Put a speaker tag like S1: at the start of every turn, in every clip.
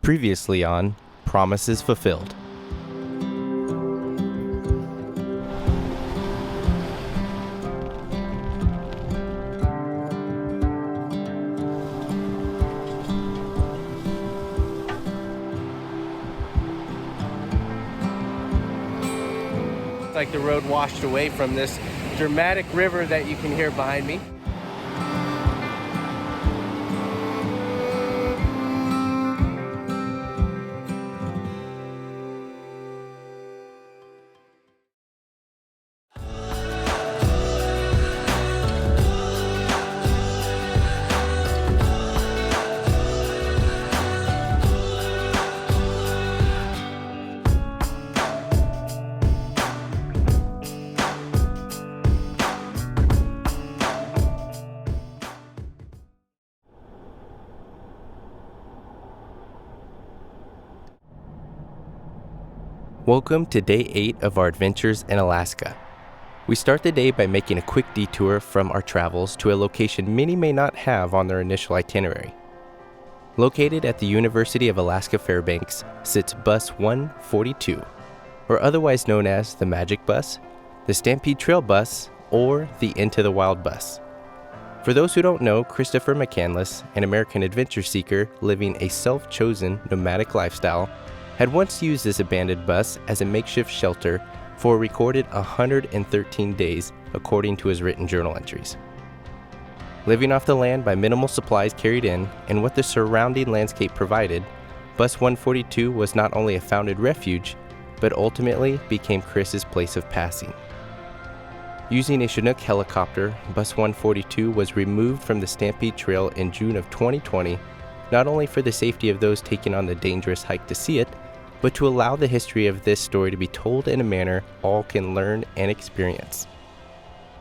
S1: Previously on Promises Fulfilled. It's like the road washed away from this dramatic river that you can hear behind me. Welcome to day 8 of our adventures in Alaska. We start the day by making a quick detour from our travels to a location many may not have on their initial itinerary. Located at the University of Alaska Fairbanks sits Bus 142, or otherwise known as the Magic Bus, the Stampede Trail Bus, or the Into the Wild Bus. For those who don't know, Christopher McCandless, an American adventure seeker living a self-chosen nomadic lifestyle, had once used this abandoned bus as a makeshift shelter for a recorded 113 days, according to his written journal entries. Living off the land by minimal supplies carried in and what the surrounding landscape provided, Bus 142 was not only a founded refuge, but ultimately became Chris's place of passing. Using a Chinook helicopter, Bus 142 was removed from the Stampede Trail in June of 2020, not only for the safety of those taking on the dangerous hike to see it, but to allow the history of this story to be told in a manner all can learn and experience.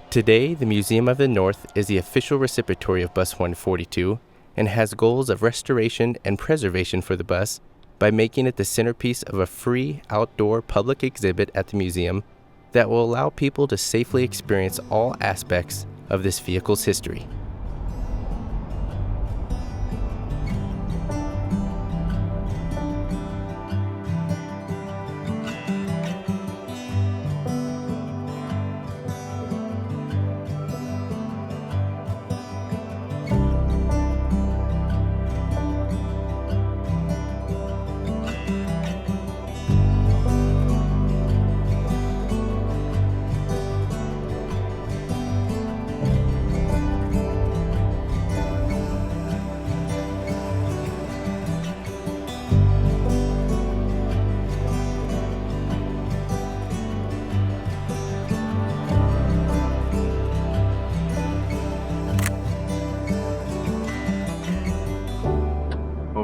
S1: Today, the Museum of the North is the official recipientary of Bus 142 and has goals of restoration and preservation for the bus by making it the centerpiece of a free outdoor public exhibit at the museum that will allow people to safely experience all aspects of this vehicle's history.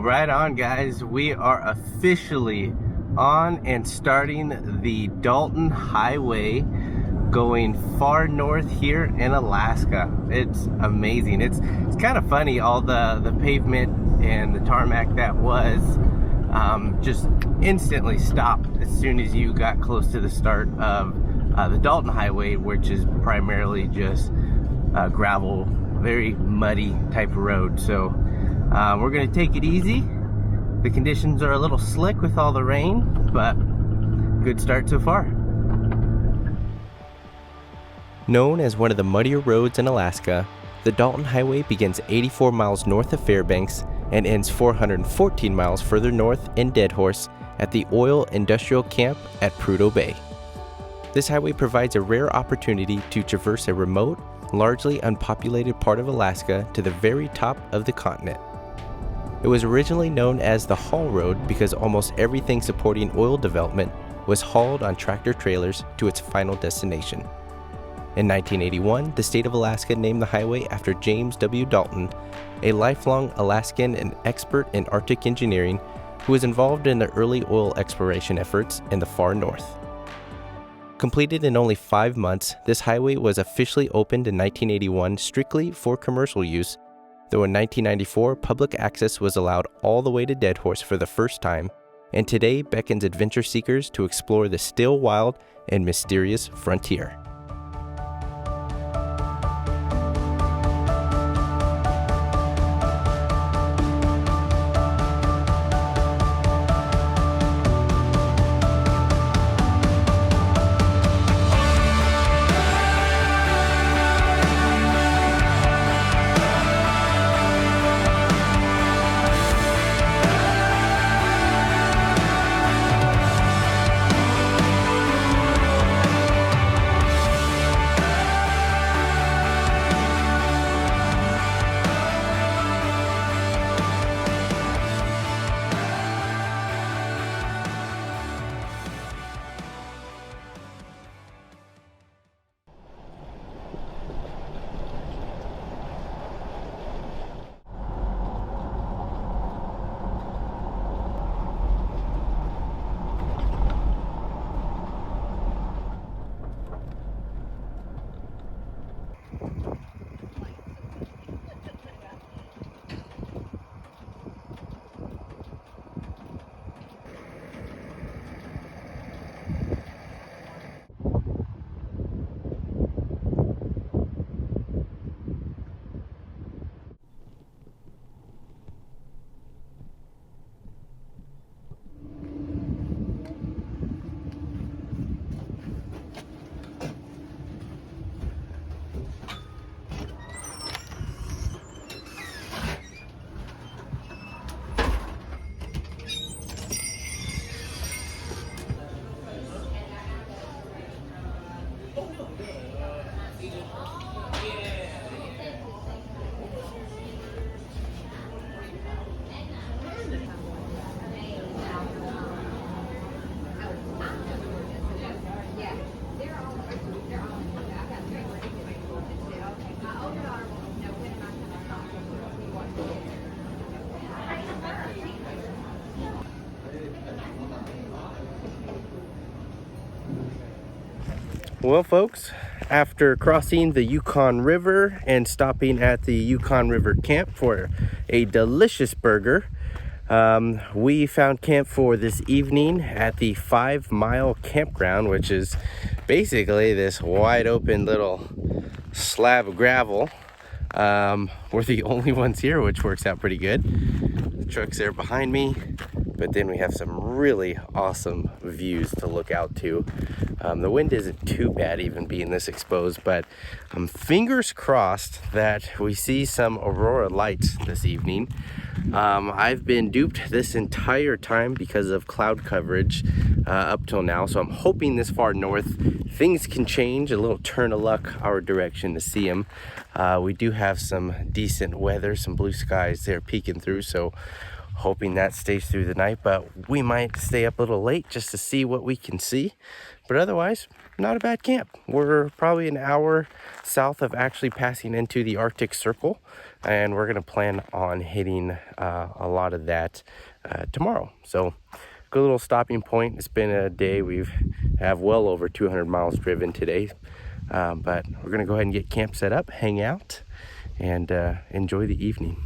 S1: Right on, guys, we are officially on and starting the Dalton Highway going far north here in Alaska. It's amazing. It's kind of funny, all the pavement and the tarmac that was just instantly stopped as soon as you got close to the start of the Dalton Highway, which is primarily just gravel, very muddy type of road. So we're going to take it easy. The conditions are a little slick with all the rain, but good start so far. Known as one of the muddier roads in Alaska, the Dalton Highway begins 84 miles north of Fairbanks and ends 414 miles further north in Deadhorse at the Oil Industrial Camp at Prudhoe Bay. This highway provides a rare opportunity to traverse a remote, largely unpopulated part of Alaska to the very top of the continent. It was originally known as the Haul Road because almost everything supporting oil development was hauled on tractor trailers to its final destination. In 1981, the state of Alaska named the highway after James W. Dalton, a lifelong Alaskan and expert in Arctic engineering who was involved in the early oil exploration efforts in the far north. Completed in only 5 months, this highway was officially opened in 1981 strictly for commercial use, though in 1994 public access was allowed all the way to Deadhorse for the first time, and today beckons adventure seekers to explore the still wild and mysterious frontier. Well, folks, after crossing the Yukon River and stopping at the Yukon River camp for a delicious burger, we found camp for this evening at the 5 Mile campground, which is basically this wide open little slab of gravel. We're the only ones here, which works out pretty good. The truck's there behind me, but then we have some really awesome views to look out to. The wind isn't too bad even being this exposed, but fingers crossed that we see some aurora lights this evening. I've been duped this entire time because of cloud coverage up till now, so I'm hoping this far north things can change, a little turn of luck our direction to see them. We do have some decent weather, some blue skies there peeking through, so hoping that stays through the night, but we might stay up a little late just to see what we can see. But otherwise, not a bad camp. We're probably an hour south of actually passing into the Arctic Circle, and we're gonna plan on hitting a lot of that tomorrow. So good little stopping point. It's been a day. We've have well over 200 miles driven today, but we're gonna go ahead and get camp set up, hang out, and enjoy the evening.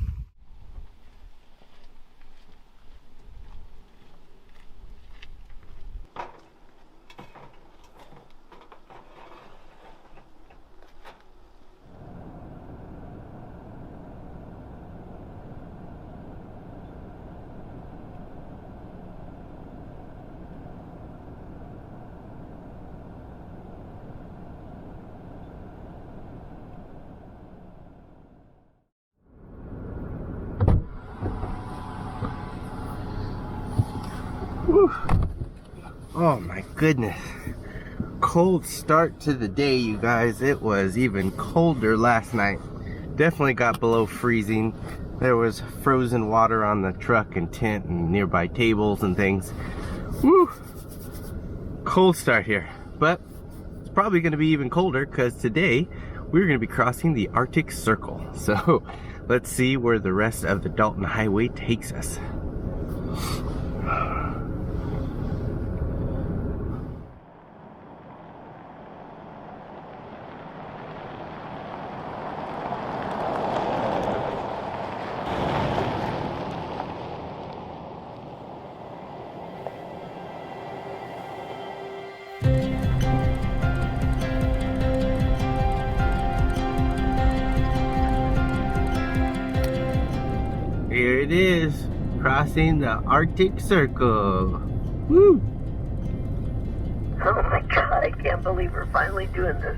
S1: Whew. Oh my goodness, cold start to the day, you guys. It was even colder last night. Definitely got below freezing. There was frozen water on the truck and tent and nearby tables and things. Woo! Cold start here, but it's probably going to be even colder because today we're going to be crossing the Arctic Circle. So let's see where the rest of the Dalton Highway takes us. Here it is, crossing the Arctic Circle. Woo!
S2: Oh my God, I can't believe we're finally doing this.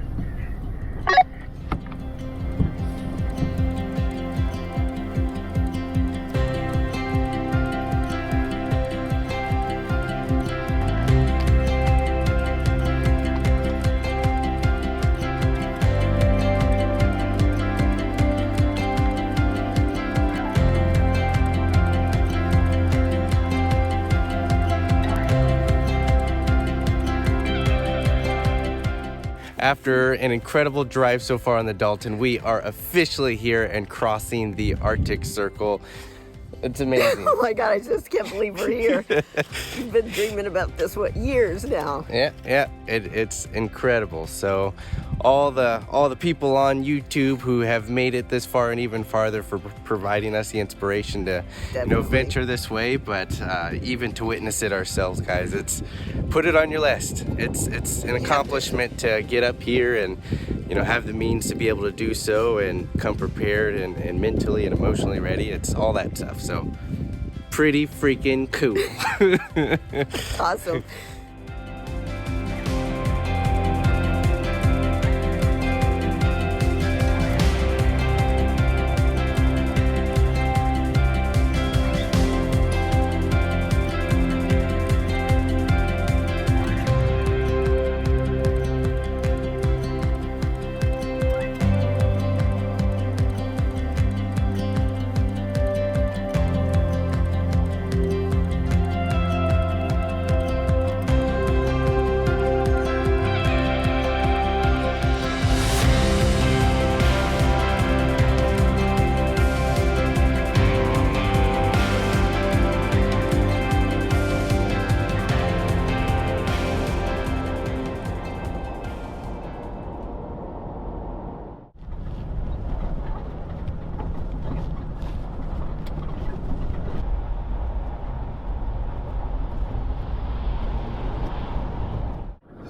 S1: After an incredible drive so far on the Dalton, we are officially here and crossing the Arctic Circle. It's amazing.
S2: Oh my God, I just can't believe we're here. You've been dreaming about this, what, years now?
S1: Yeah, it's incredible. So all the people on YouTube who have made it this far and even farther for providing us the inspiration to venture this way, but even to witness it ourselves, guys, it's put it on your list. It's an accomplishment to get up here and have the means to be able to do so and come prepared and mentally and emotionally ready. It's all that stuff. So pretty freaking cool.
S2: Awesome.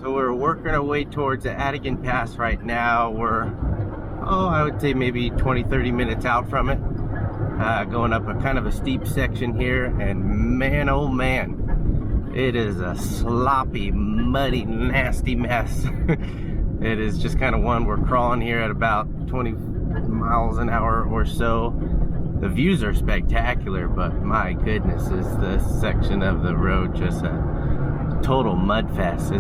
S1: So we're working our way towards the Atigun Pass right now. We're, I would say maybe 20-30 minutes out from it. Going up a kind of a steep section here, and man, oh man, it is a sloppy, muddy, nasty mess. It is just kind of one, we're crawling here at about 20 miles an hour or so. The views are spectacular, but my goodness, is this section of the road just a total mud fest.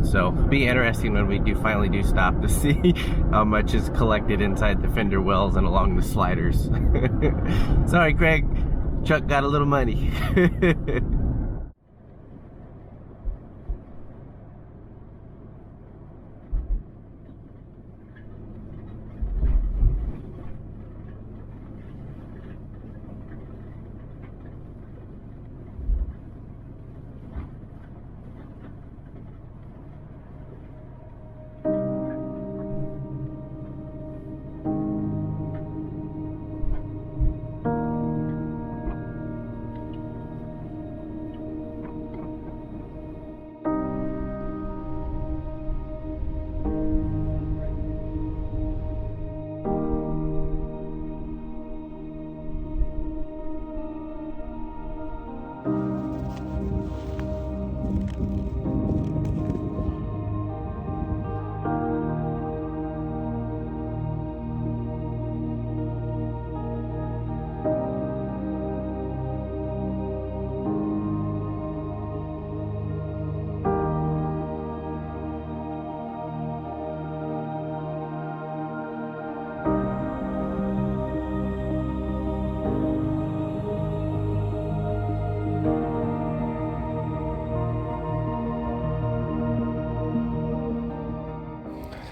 S1: So it'll be interesting when we finally do stop to see how much is collected inside the fender wells and along the sliders. Sorry, Craig, Chuck got a little money.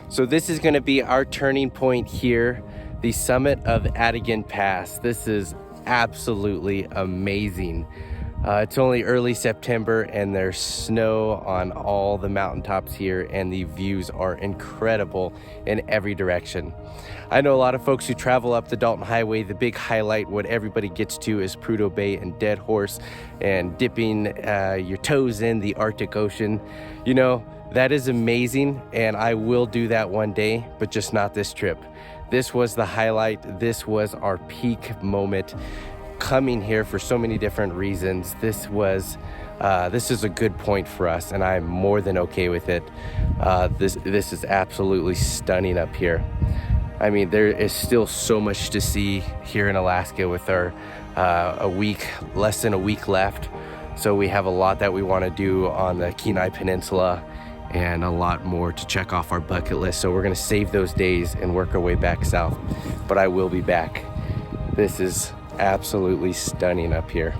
S1: So this is going to be our turning point here, the summit of Atigun Pass. This is absolutely amazing. It's only early September and there's snow on all the mountaintops here, and the views are incredible in every direction. I know a lot of folks who travel up the Dalton Highway. The big highlight, what everybody gets to, is Prudhoe Bay and Dead Horse and dipping your toes in the Arctic Ocean. You know, that is amazing, and I will do that one day, but just not this trip. This was the highlight. This was our peak moment. Coming here for so many different reasons, this is a good point for us, and I'm more than okay with it. This is absolutely stunning up here. I mean, there is still so much to see here in Alaska with our less than a week left. So we have a lot that we want to do on the Kenai Peninsula, and a lot more to check off our bucket list. So we're gonna save those days and work our way back south. But I will be back. This is absolutely stunning up here.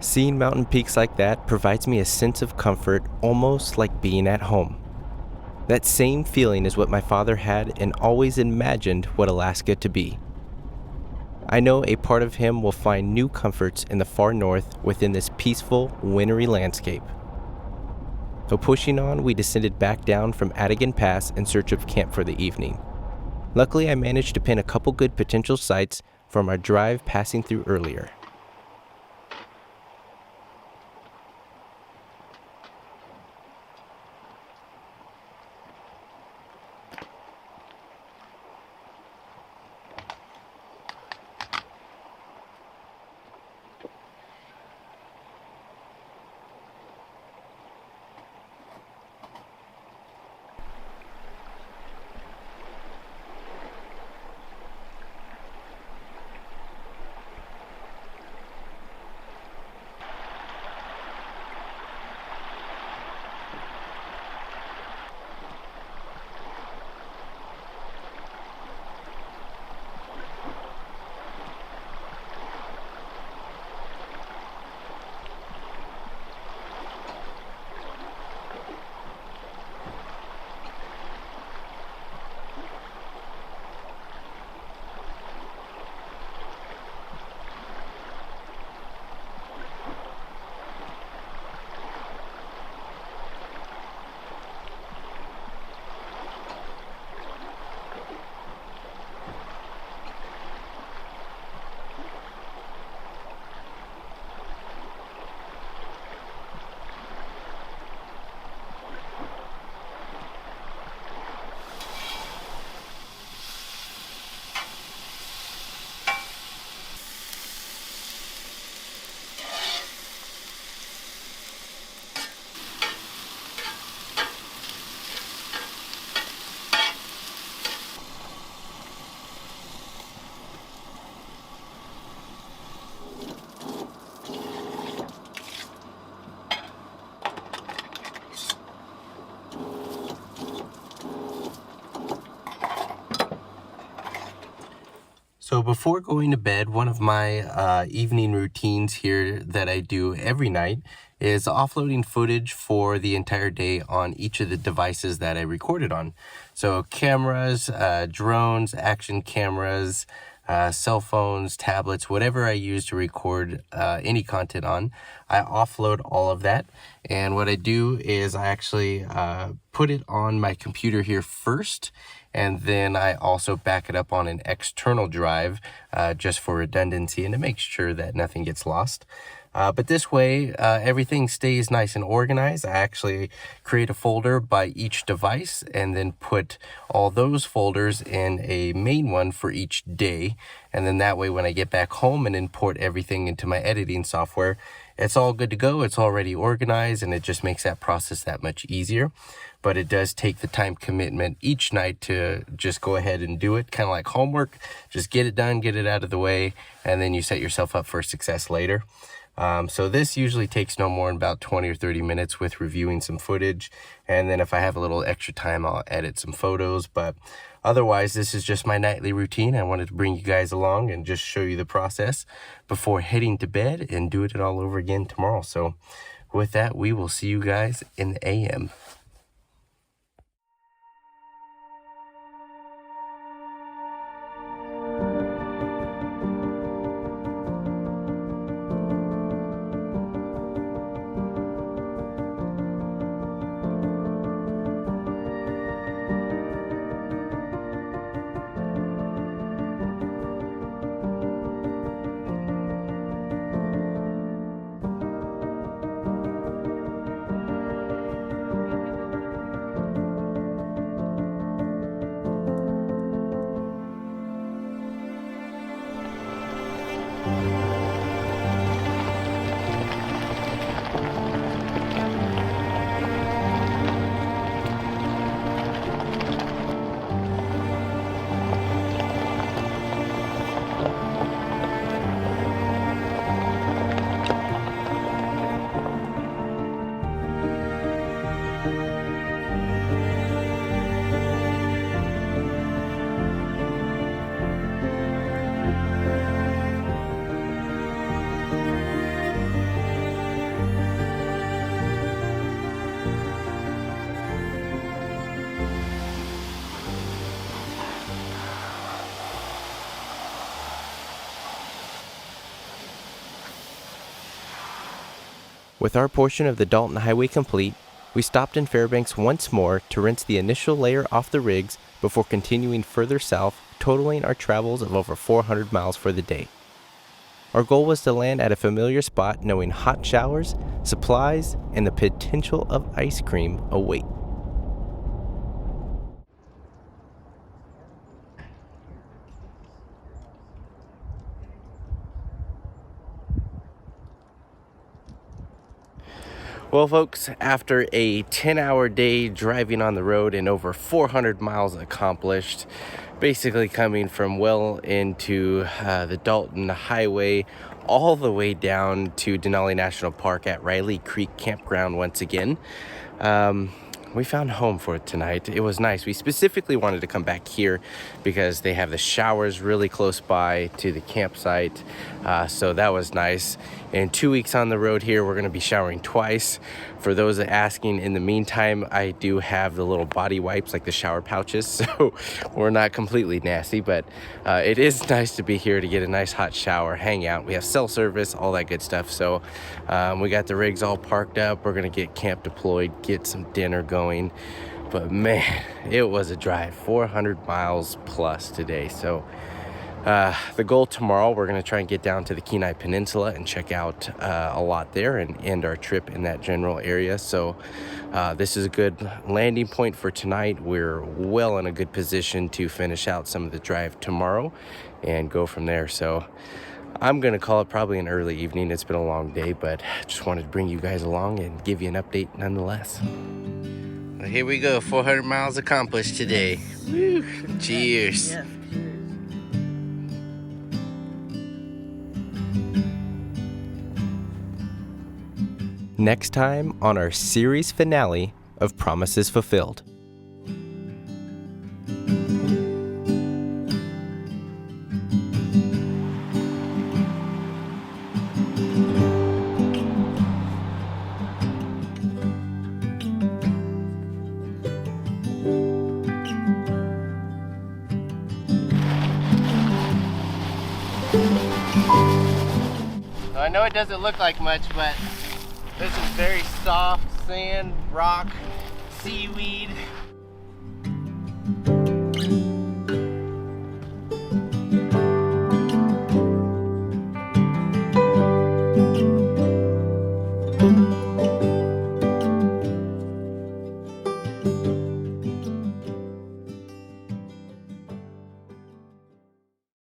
S1: Seeing mountain peaks like that provides me a sense of comfort, almost like being at home. That same feeling is what my father had and always imagined what Alaska to be. I know a part of him will find new comforts in the far north within this peaceful, wintry landscape. So pushing on, we descended back down from Atigun Pass in search of camp for the evening. Luckily, I managed to pin a couple good potential sites from our drive passing through earlier. before going to bed, one of my evening routines here that I do every night is offloading footage for the entire day on each of the devices that I recorded on. So cameras, drones, action cameras, cell phones, tablets, whatever I use to record any content on, I offload all of that. And what I do is I actually put it on my computer here first, and then I also back it up on an external drive just for redundancy and to make sure that nothing gets lost. But this way, everything stays nice and organized. I actually create a folder by each device and then put all those folders in a main one for each day. And then that way, when I get back home and import everything into my editing software, it's all good to go. It's already organized, and it just makes that process that much easier. But it does take the time commitment each night to just go ahead and do it, kind of like homework. Just get it done, get it out of the way, and then you set yourself up for success later. So this usually takes no more than about 20 or 30 minutes with reviewing some footage. And then if I have a little extra time, I'll edit some photos. But otherwise, this is just my nightly routine. I wanted to bring you guys along and just show you the process before heading to bed and doing it all over again tomorrow. So with that, we will see you guys in the AM. With our portion of the Dalton Highway complete, we stopped in Fairbanks once more to rinse the initial layer off the rigs before continuing further south, totaling our travels of over 400 miles for the day. Our goal was to land at a familiar spot knowing hot showers, supplies, and the potential of ice cream await. Well, folks, after a 10-hour day driving on the road and over 400 miles accomplished, basically coming from well into the Dalton Highway all the way down to Denali National Park at Riley Creek Campground once again, we found home for tonight. It was nice. We specifically wanted to come back here because they have the showers really close by to the campsite, so that was nice. And 2 weeks on the road here, we're going to be showering twice. For those asking, in the meantime, I do have the little body wipes, like the shower pouches, so we're not completely nasty, but it is nice to be here to get a nice hot shower, hang out. We have cell service, all that good stuff. So we got the rigs all parked up. We're going to get camp deployed, get some dinner going. But man, it was a drive, 400 miles plus today. So the goal tomorrow, we're going to try and get down to the Kenai Peninsula and check out a lot there and end our trip in that general area. So this is a good landing point for tonight. We're well in a good position to finish out some of the drive tomorrow and go from there. So I'm going to call it probably an early evening. It's been a long day, but just wanted to bring you guys along and give you an update nonetheless. Well, here we go, 400 miles accomplished today. Woo. Cheers.
S2: Yeah.
S1: Next time on our series finale of Promises Fulfilled. I know it doesn't look like much, but this is very soft sand, rock, seaweed.